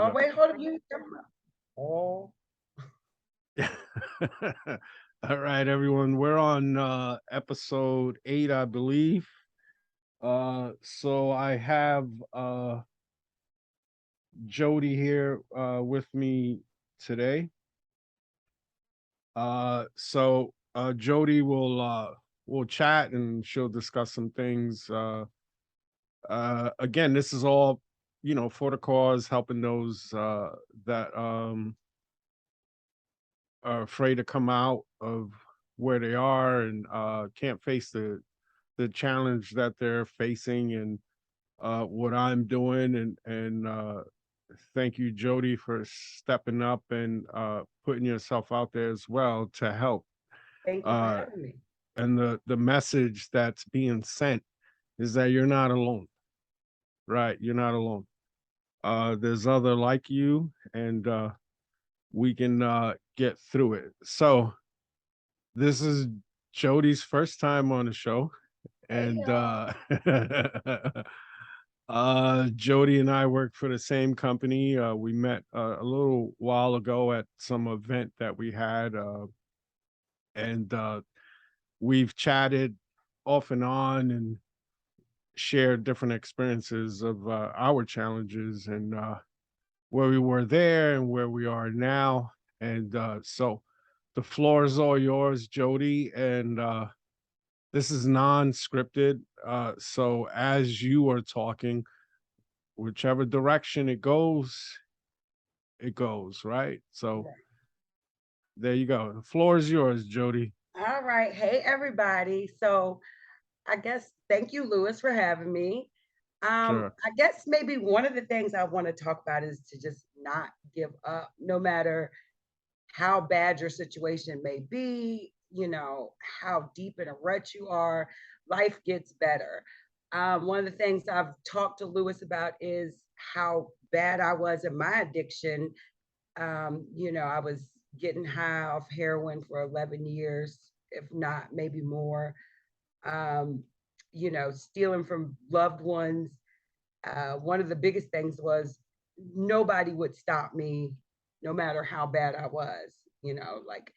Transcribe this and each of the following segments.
Oh, wait, hold up. You oh, All right, everyone. We're on episode 8, I believe. So I have Jody here with me today. Jody will chat and she'll discuss some things. Again, this is all for the cause, helping those that are afraid to come out of where they are and can't face the challenge that they're facing, and what I'm doing, and thank you, Jody, for stepping up and putting yourself out there as well to help. thank you for Uh, having me. and the message that's being sent is that you're not alone, right? You're not alone. There's other like you, and we can get through it. So this is Jody's first time on the show, Hey, and y'all. Jody and I work for the same company. We met a little while ago at some event that we had, and we've chatted off and on and shared different experiences of our challenges, and where we were there and where we are now. And so the floor is all yours, Jody. And this is non-scripted. So as you are talking, whichever direction it goes, right? So Right. there you go. The floor is yours, Jody. All right. Hey, everybody. So I guess thank you, Lewis, for having me. Sure. I guess maybe one of the things I want to talk about is to just not give up, no matter how bad your situation may be, how deep in a rut you are, life gets better. One of the things I've talked to Lewis about is how bad I was in my addiction. I was getting high off heroin for 11 years, if not maybe more. Um, Stealing from loved ones. One of the biggest things was nobody would stop me no matter how bad I was, like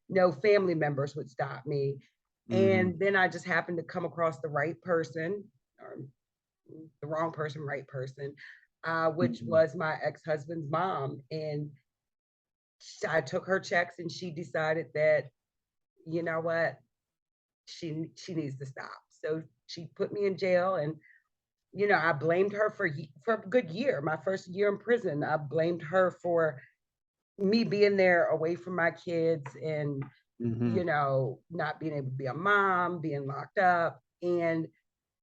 no family members would stop me. Hmm. And then I just happened to come across the right person, or the wrong person, right person, which Hmm. was my ex husband's mom. And I took her checks and she decided that, you know what, she needs to stop. So she put me in jail, and I blamed her for a good year. My first year in prison, I blamed her for me being there away from my kids and Hmm. not being able to be a mom, being locked up. And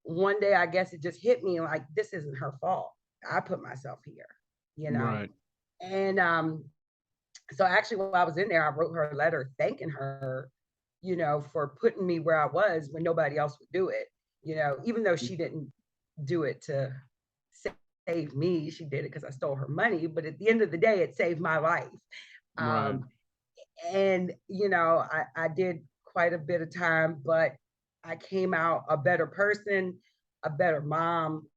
one day, I guess it just hit me like this isn't her fault. I put myself here, you know. Right. And so actually, while I was in there, I wrote her a letter thanking her, for putting me where I was when nobody else would do it. Even though she didn't do it to save me. She did it because I stole her money. But at the end of the day, it saved my life. Right. Um, and, I did quite a bit of time, but I came out a better person, a better mom,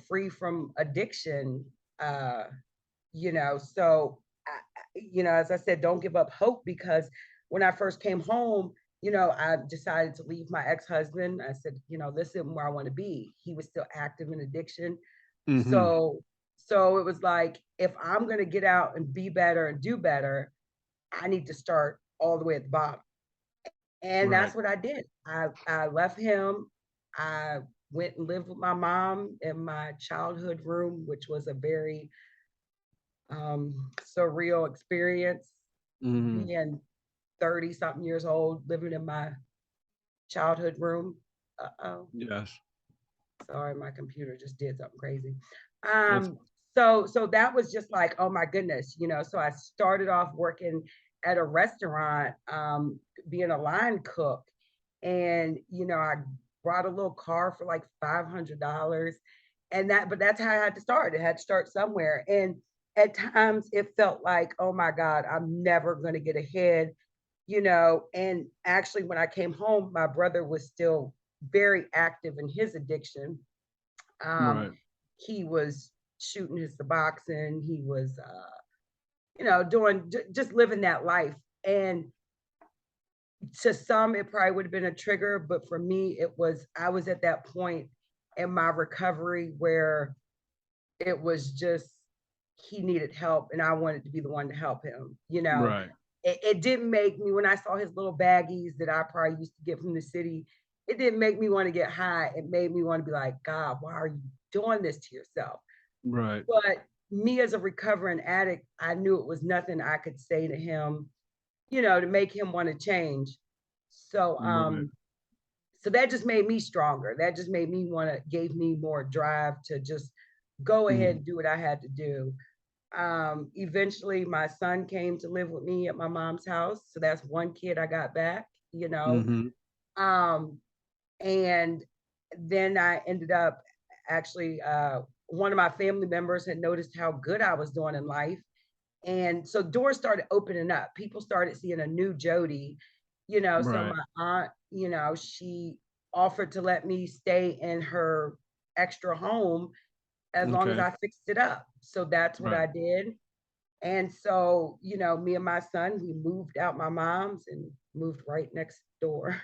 free from addiction. Uh, so, as I said, don't give up hope because when I first came home, I decided to leave my ex-husband. I said, this isn't where I want to be. He was still active in addiction. Hmm. So it was like, if I'm going to get out and be better and do better, I need to start all the way at the bottom. And that's Right. what I did. I left him. I went and lived with my mom in my childhood room, which was a very surreal experience, Hmm. being 30 something years old, living in my childhood room. Oh, Yes. sorry, my computer just did something crazy. That's Um, so that was just like, oh my goodness, So I started off working at a restaurant, being a line cook, and I brought a little car for like $500, and but that's how I had to start. It had to start somewhere, and at times it felt like, oh my God, I'm never going to get ahead. And actually, when I came home, my brother was still very active in his addiction. um, right. he was shooting his Suboxone. He was, doing just living that life. And to some, it probably would have been a trigger, but for me, I was at that point in my recovery where it was just he needed help, and I wanted to be the one to help him. Right. It didn't make me, when I saw his little baggies that I probably used to get from the city, it didn't make me want to get high. It made me want to be like, God, why are you doing this to yourself? Right. But me as a recovering addict, I knew it was nothing I could say to him, to make him want to change. So Right. so that just made me stronger. That just made me gave me more drive to just go ahead Mhm. and do what I had to do. Eventually my son came to live with me at my mom's house. So that's one kid I got back, you know. Mhm. Um, and then I ended up actually one of my family members had noticed how good I was doing in life. And so doors started opening up. People started seeing a new Jody, So Right. my aunt, she offered to let me stay in her extra home as long as Okay. I fixed it up. So that's what I Right. did. And so, me and my son, we moved out my mom's and moved right next door.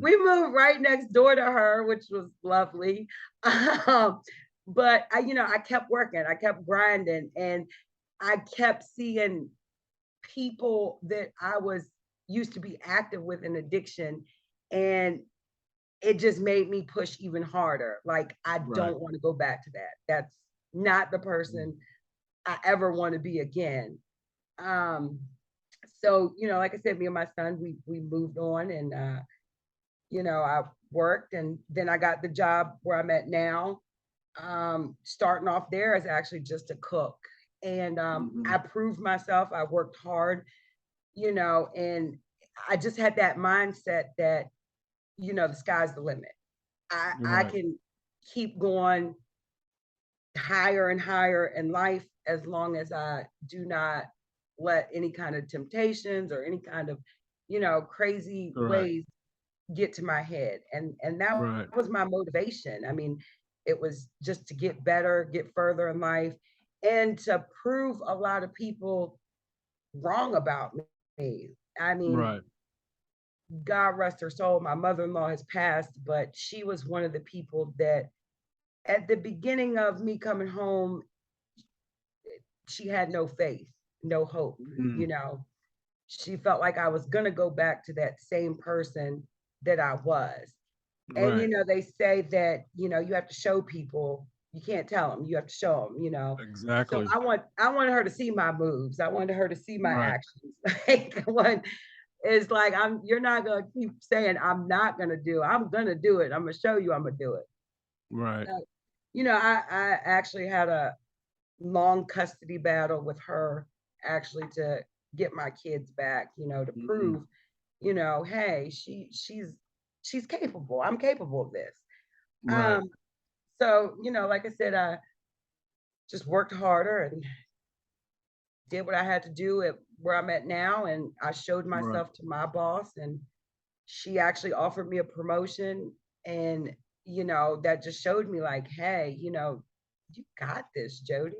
We moved right next door to her, which was lovely. Um, but I kept working, I kept grinding, and I kept seeing people that I was used to be active with in addiction, and it just made me push even harder. Like, I Right. don't want to go back to that. That's not the Mm. person I ever want to be again. Um, so, like I said, me and my son, we moved on, and I worked, and then I got the job where I'm at now. Starting off there as actually just a cook. And I Mhm. proved myself. I worked hard, and I just had that mindset that, the sky's the limit. I Right. can keep going higher and higher in life as long as I do not let any kind of temptations or any kind of, crazy Correct. ways get to my head. And that Right. was my motivation. I mean, it was just to get better, get further in life, and to prove a lot of people wrong about me. I mean, Right. God rest her soul, my mother-in-law has passed, but she was one of the people that at the beginning of me coming home, she had no faith, no hope, you Mhm. know. She felt like I was gonna go back to that same person that I was. And Right. they say that, you have to show people, you can't tell them, you have to show them. So Exactly. I wanted her to see my moves. I wanted her to see my Right. actions. Like what is like you're not gonna keep saying I'm not gonna do it. I'm gonna do it. I'm gonna show you I'm gonna do it. Right. So, I actually had a long custody battle with her actually to get my kids back, to Mhm. prove, hey, she's capable. I'm capable of this. Right. Um, so, like I said, I just worked harder and did what I had to do at where I'm at now. And I showed Right. myself to my boss, and she actually offered me a promotion. And, that just showed me like, hey, you got this, Jody.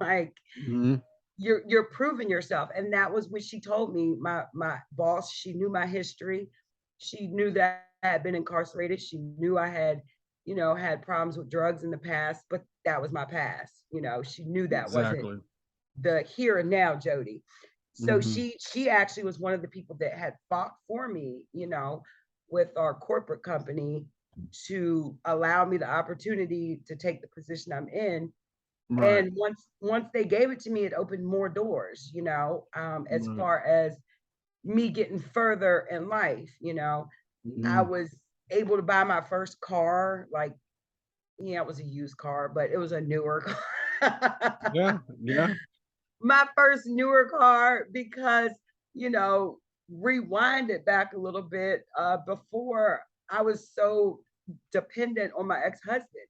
Like Mhm. you're proving yourself. And that was what she told me. My boss, she knew my history. She knew that I had been incarcerated. She knew I had, had problems with drugs in the past, but that was my past. She knew that wasn't Exactly. the here and now Jody. So Mhm. she actually was one of the people that had fought for me, with our corporate company to allow me the opportunity to take the position I'm in. Right. And once they gave it to me, it opened more doors, as Right. far as me getting further in life. I Mhm. was able to buy my first car, like, yeah, it was a used car, but it was a newer car. Yeah. Yeah. My first newer car because, you know, rewind it back a little bit, before I was so dependent on my ex-husband.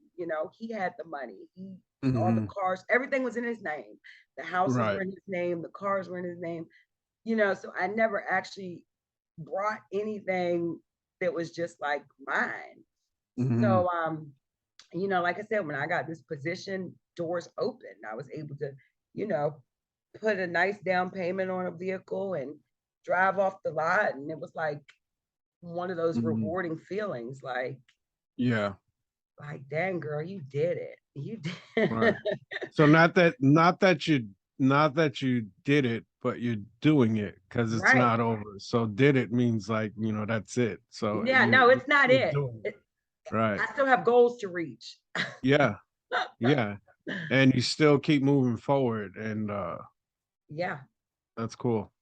He had the money, he all the Mhm. cars, everything was in his name. The houses were Right. in his name, the cars were in his name, so I never actually brought anything that was just like mine. Mhm. So like I said, when I got this position, doors opened. I was able to, you know, put a nice down payment on a vehicle and drive off the lot. And it was like one of those Mhm. rewarding feelings, Yeah, dang girl, you did it. You right. did. So not that you did it, but you're doing it because it's Right. not over. So did it means like, that's it. So Yeah, no, it's not you're it. doing It- it. Right. I still have goals to reach. Yeah. Yeah. And you still keep moving forward and Yeah. that's cool.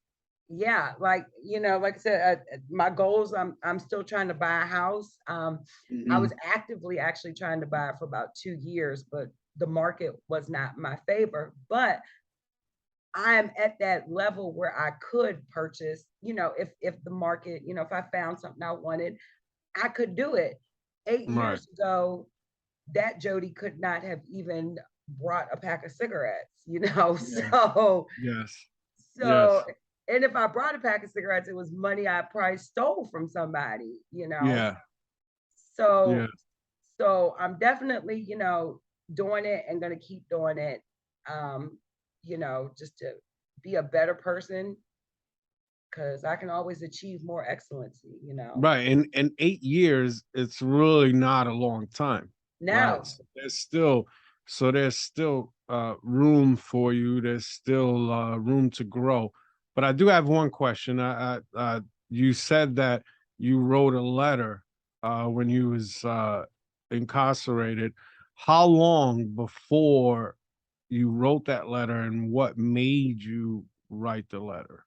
Yeah, like I said, my goals. I'm still trying to buy a house. I was Mhm. actively actually trying to buy it for about 2 years, but the market was not my favor. But I am at that level where I could purchase. If the market, if I found something I wanted, I could do it. Eight Right. years ago, that Jody could not have even brought a pack of cigarettes. Yeah. So Yes. so, Yes. and if I brought a pack of cigarettes, it was money I probably stole from somebody. Yeah. Yeah. So, so I'm definitely, doing it and gonna keep doing it. Um, just to be a better person because I can always achieve more excellency. Right. And 8 years, it's really not a long time. Right. Now, So there's still room for you. There's still room to grow. But I do have one question. You said that you wrote a letter when you was incarcerated. How long before you wrote that letter and what made you write the letter?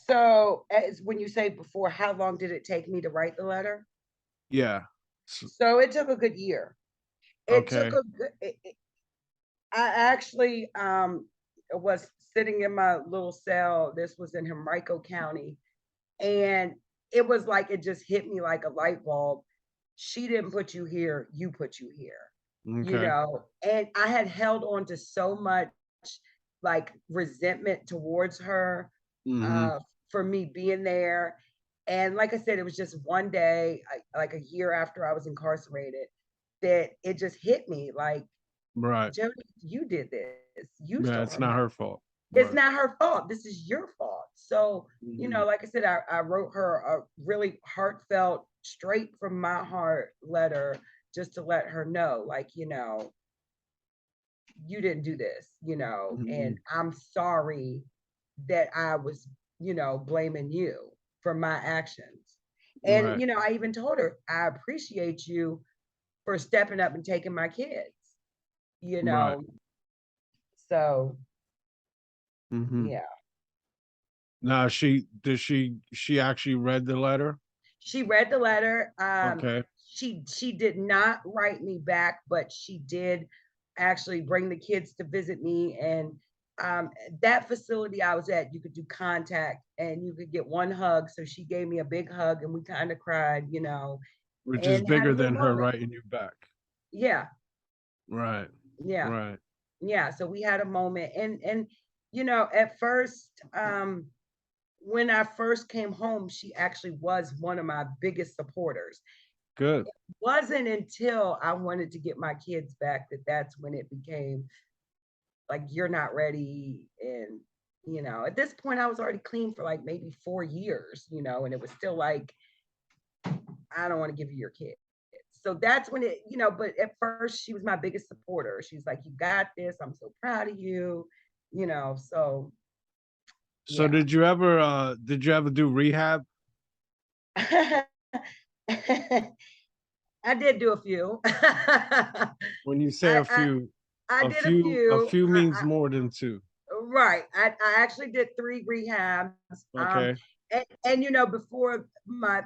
so as when you say before, how long did it take me to write the letter? Yeah. S- So it took a good year. It took Okay. a good. I actually was sitting in my little cell. This was in Henrico County. And it was like it just hit me like a light bulb. She didn't put you here, you put you here. Okay. And I had held on to so much like resentment towards her Mhm. uh, for me being there. And like I said, it was just one day, like a year after I was incarcerated, that it just hit me like, Right. Jody, you did this. You Yeah, stole it's her not money. her fault. It's Right. not her fault. This is your fault. So, Mhm. like I said, I wrote her a really heartfelt, straight from my heart letter just to let her know, like, you didn't do this, and Mhm. I'm sorry that I was, blaming you for my actions. And, Right. I even told her, I appreciate you for stepping up and taking my kids, you Right. know. So, Mhm. yeah. Now she actually read the letter? She read the letter. Okay. She did not write me back, but she did actually bring the kids to visit me. And that facility I was at, you could do contact and you could get one hug. So she gave me a big hug, and we kind of cried, Which is and had a bigger little than her moment. writing you back. Yeah, Right. yeah, Right. yeah. So we had a moment, and at first, when I first came home, she actually was one of my biggest supporters. Good. Wasn't until I wanted to get my kids back that's when it became like, you're not ready. And, at this point, I was already clean for like maybe 4 years, and it was still like, I don't want to give you your kids. So that's when but at first, she was my biggest supporter. She's like, you got this. I'm so proud of you. So So yeah. did you ever do rehab? I did do a few. When you say I, I I a did a few a few. few means more than two. Right. I actually did 3 rehabs. Okay. And before my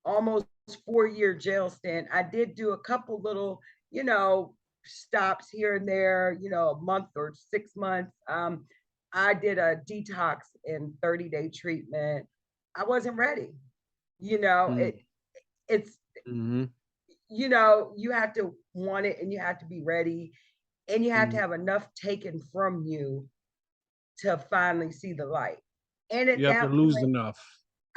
almost 4-year jail stint, I did do a couple little, you know, stops here and there, a month or 6 months. I did a detox and 30-day treatment. I wasn't ready. You know, Mm. it it's Mhm. you have to want it, and you have to be ready, and you have to Mhm. have enough taken from you to finally see the light. And at You have to that lose point, enough.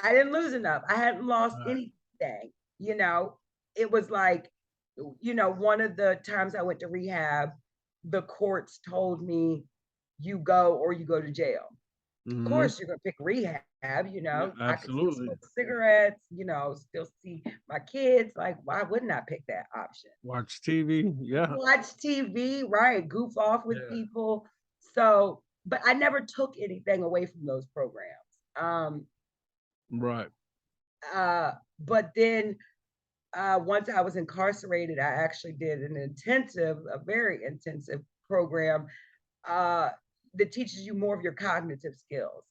I didn't lose enough. I hadn't lost Right. anything. You know, it was like You know, one of the times I went to rehab, the courts told me, "You go or you go to jail." Of Mhm. course, you're gonna pick rehab, you Yeah, know, I could still absolutely. smoke cigarettes, you know, still see my kids, like, why wouldn't I pick that option? Watch TV. Yeah. Watch TV, right, goof off with Yeah. people. So, but I never took anything away from those programs. Um, Right. but then once I was incarcerated, I actually did a very intensive program uh, that teaches you more of your cognitive skills.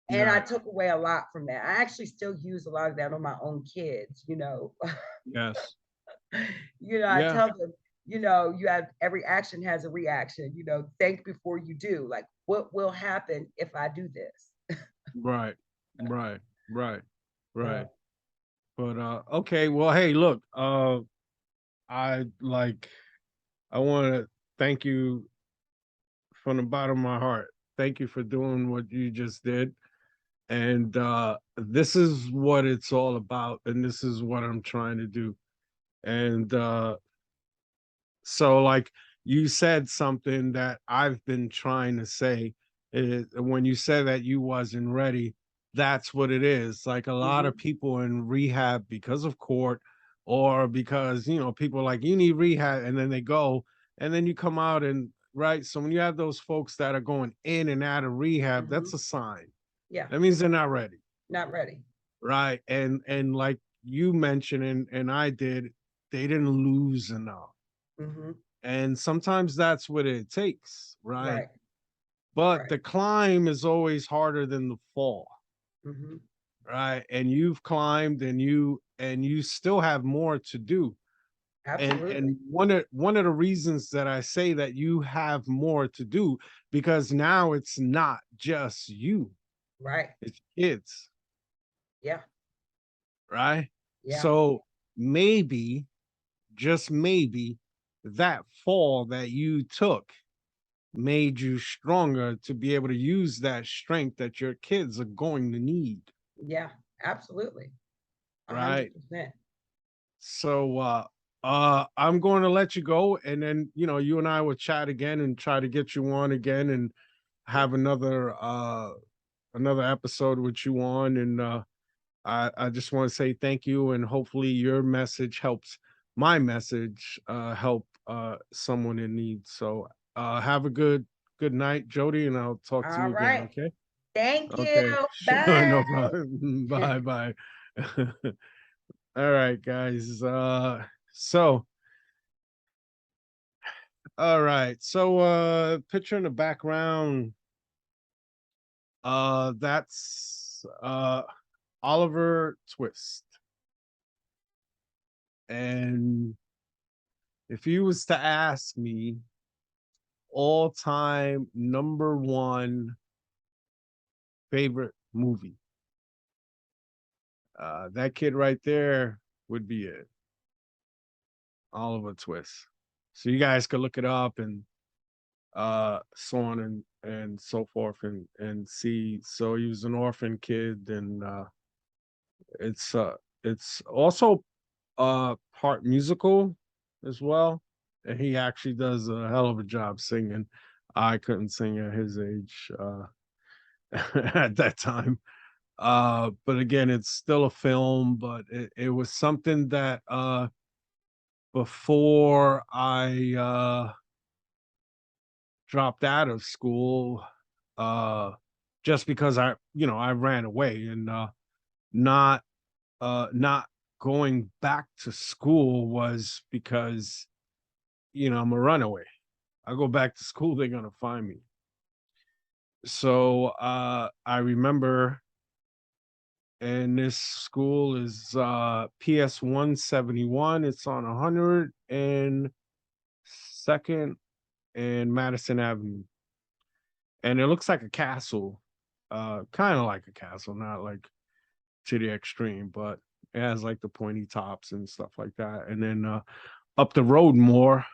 And I Yeah. took away a lot from that. I actually still use a lot of that on my own kids, you know. Yes. I Yeah. tell them, you have every action has a reaction, think before you do. Like, what will happen if I do this? Right. Right. Right. Uh, Right. But okay, well, hey, look, I like I want to thank you from the bottom of my heart. Thank you for doing what you just did. And this is what it's all about, and this is what I'm trying to do. And so, like, you said something that I've been trying to say. When you said that you wasn't ready, that's what it is. Like a lot of mhm, people in rehab because of court, or because people are like, you need rehab, and then they go, and then you come out and right. So when you have those folks that are going in and out of rehab, that's mhm. a sign. Yeah, That means they're not ready. not ready. Right. And like you mentioned, and I did, they didn't lose enough. Mhm. And sometimes that's what it takes, right? Right, But right. the climb is always harder than the fall, Mhm. right? And you've climbed, and you still have more to do. And Absolutely. one of the reasons that I say that you have more to do, because now it's not just you, Right. it's kids, Yeah, right? yeah, So maybe, just maybe, that fall that you took made you stronger to be able to use that strength that your kids are going to need, yeah, absolutely. right? 100%. So I'm going to let you go, and then you and I will chat again and try to get you on again and Yeah. have another episode with you on. And I just want to say thank you, and hopefully your message helps my message help someone in need. So have a good night, Jody, and I'll talk to All you again. right. Okay. Thank you. Okay. Sure. Bye. No problem. Bye bye. All right, guys. So all right. So picture in the background, that's Oliver Twist. And if you was to ask me all-time number one favorite movie, that kid right there would be it. Oliver Twist. So you guys could look it up, and so on and so forth, and see. So he was an orphan kid, and it's it's also part musical as well, and he actually does a hell of a job singing. I couldn't sing at his age at that time. But again, it's still a film, but it was something that before I dropped out of school, uh just because I ran away, and not going back to school was because I'm a runaway. I go back to school, they're gonna find me. So I remember, and this school is PS 171. It's on 102nd and Madison Avenue. And it looks like a castle. Kind of like a castle, not like to the extreme, but it has like the pointy tops and stuff like that. And then up the road more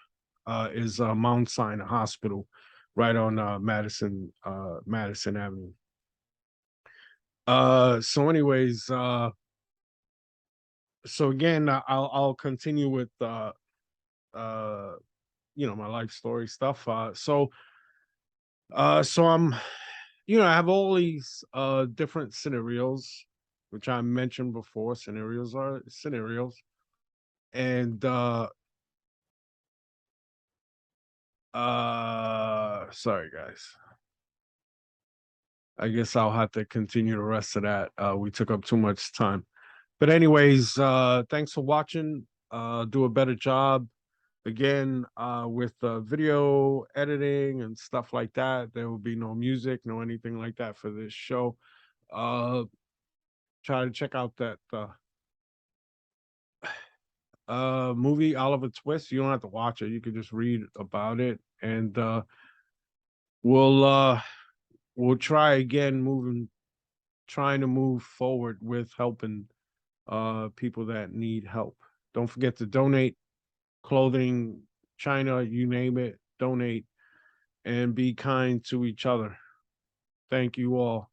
is Mount Sinai Hospital, right on Madison Avenue. So anyways, so again, I'll continue with my life story stuff. So I'm, I have all these different scenarios, which I mentioned before. Scenarios are scenarios. And sorry guys. I guess I'll have to continue the rest of that. We took up too much time. But anyways, thanks for watching. Do a better job again with video editing and stuff like that. There will be no music, no anything like that for this show. Uh Try to check out that movie Oliver Twist. You don't have to watch it. You can just read about it. And we'll uh we'll try again trying to move forward with helping people that need help. Don't forget to donate clothing, China, you name it, donate and be kind to each other. Thank you all.